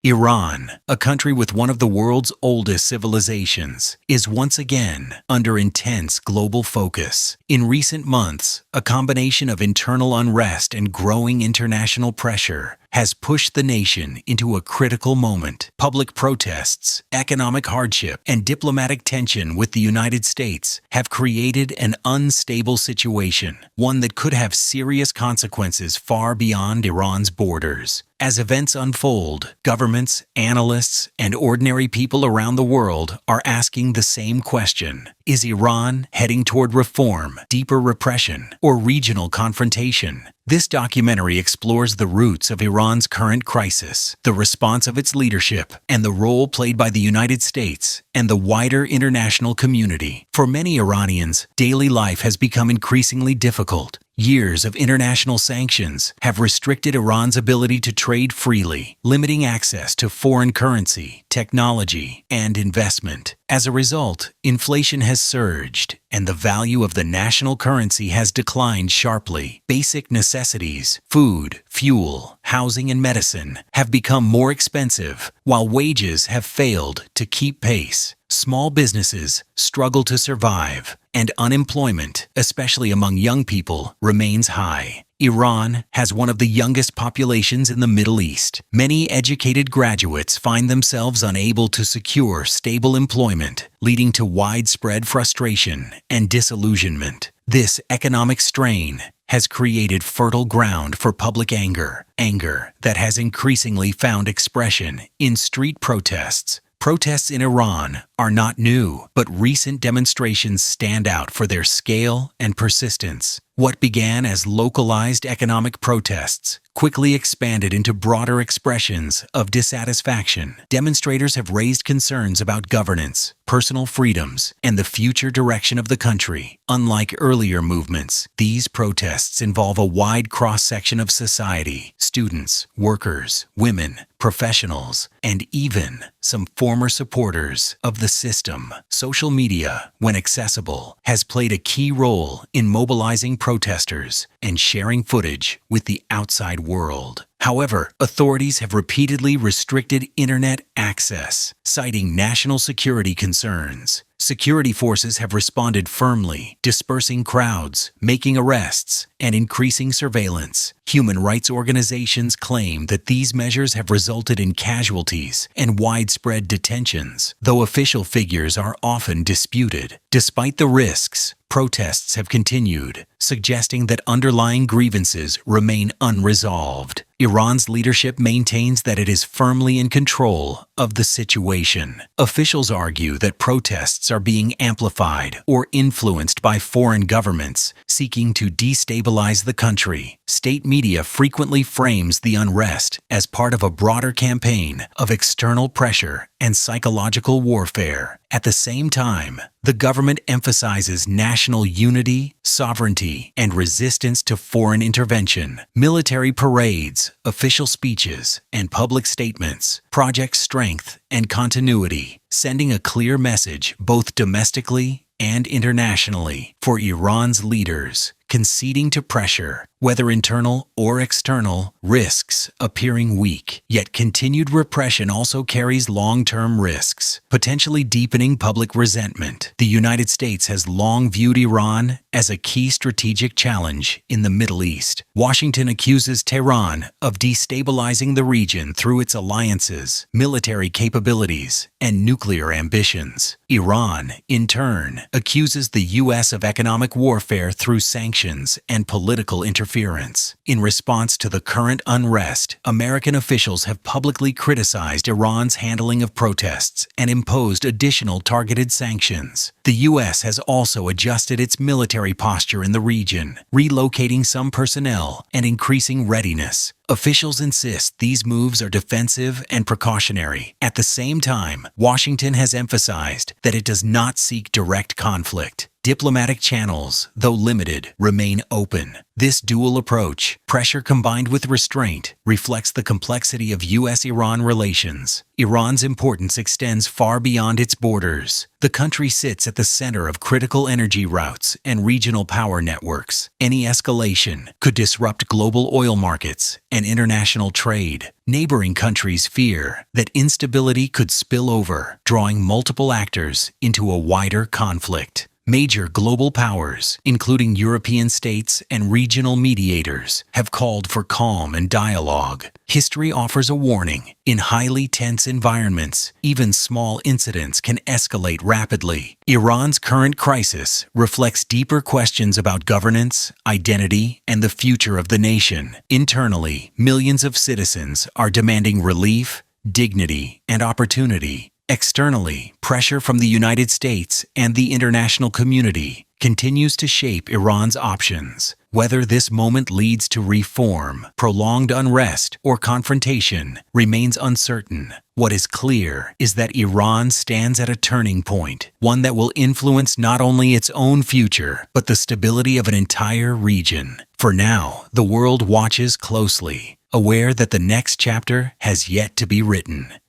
Iran, a country with one of the world's oldest civilizations, is once again under intense global focus. In recent months, a combination of internal unrest and growing international pressure has pushed the nation into a critical moment. Public protests, economic hardship, and diplomatic tension with the United States have created an unstable situation, one that could have serious consequences far beyond Iran's borders. As events unfold, governments, analysts, and ordinary people around the world are asking the same question. Is Iran heading toward reform, deeper repression, or regional confrontation? This documentary explores the roots of Iran's current crisis, the response of its leadership, and the role played by the United States and the wider international community. For many Iranians, daily life has become increasingly difficult. Years of international sanctions have restricted Iran's ability to trade freely, limiting access to foreign currency, technology, and investment. As a result, inflation has surged, and the value of the national currency has declined sharply. Basic necessities, food, fuel, housing, and medicine have become more expensive, while wages have failed to keep pace. Small businesses struggle to survive, and unemployment, especially among young people, remains high. Iran has one of the youngest populations in the Middle East. Many educated graduates find themselves unable to secure stable employment, leading to widespread frustration and disillusionment. This economic strain has created fertile ground for public anger that has increasingly found expression in street protests. Protests in Iran are not new, but recent demonstrations stand out for their scale and persistence. What began as localized economic protests quickly expanded into broader expressions of dissatisfaction. Demonstrators have raised concerns about governance, personal freedoms, and the future direction of the country. Unlike earlier movements, these protests involve a wide cross-section of society: students, workers, women, professionals, and even some former supporters of the system. Social media, when accessible, has played a key role in mobilizing protesters and sharing footage with the outside world. However, authorities have repeatedly restricted internet access, citing national security concerns. Security forces have responded firmly, dispersing crowds, making arrests, and increasing surveillance. Human rights organizations claim that these measures have resulted in casualties and widespread detentions, though official figures are often disputed. Despite the risks, protests have continued, suggesting that underlying grievances remain unresolved. Iran's leadership maintains that it is firmly in control of the situation. Officials argue that protests are being amplified or influenced by foreign governments seeking to destabilize the country. State media frequently frames the unrest as part of a broader campaign of external pressure and psychological warfare. At the same time, the government emphasizes national unity, sovereignty, and resistance to foreign intervention. Military parades, official speeches, and public statements project strength and continuity, sending a clear message both domestically and internationally. For Iran's leaders, conceding to pressure, whether internal or external, risks appearing weak. Yet continued repression also carries long-term risks, potentially deepening public resentment. The United States has long viewed Iran as a key strategic challenge in the Middle East. Washington accuses Tehran of destabilizing the region through its alliances, military capabilities, and nuclear ambitions. Iran, in turn, accuses the U.S. of economic warfare through sanctions and political interference. In response to the current unrest, American officials have publicly criticized Iran's handling of protests and imposed additional targeted sanctions. The U.S. has also adjusted its military posture in the region, relocating some personnel and increasing readiness. Officials insist these moves are defensive and precautionary. At the same time, Washington has emphasized that it does not seek direct conflict. Diplomatic channels, though limited, remain open. This dual approach, pressure combined with restraint, reflects the complexity of U.S.-Iran relations. Iran's importance extends far beyond its borders. The country sits at the center of critical energy routes and regional power networks. Any escalation could disrupt global oil markets and and international trade. Neighboring countries fear that instability could spill over, drawing multiple actors into a wider conflict. Major global powers, including European states and regional mediators, have called for calm and dialogue. History offers a warning. In highly tense environments, even small incidents can escalate rapidly. Iran's current crisis reflects deeper questions about governance, identity, and the future of the nation. Internally, millions of citizens are demanding relief, dignity, and opportunity. Externally, pressure from the United States and the international community continues to shape Iran's options. Whether this moment leads to reform, prolonged unrest, or confrontation remains uncertain. What is clear is that Iran stands at a turning point, one that will influence not only its own future, but the stability of an entire region. For now, the world watches closely, aware that the next chapter has yet to be written.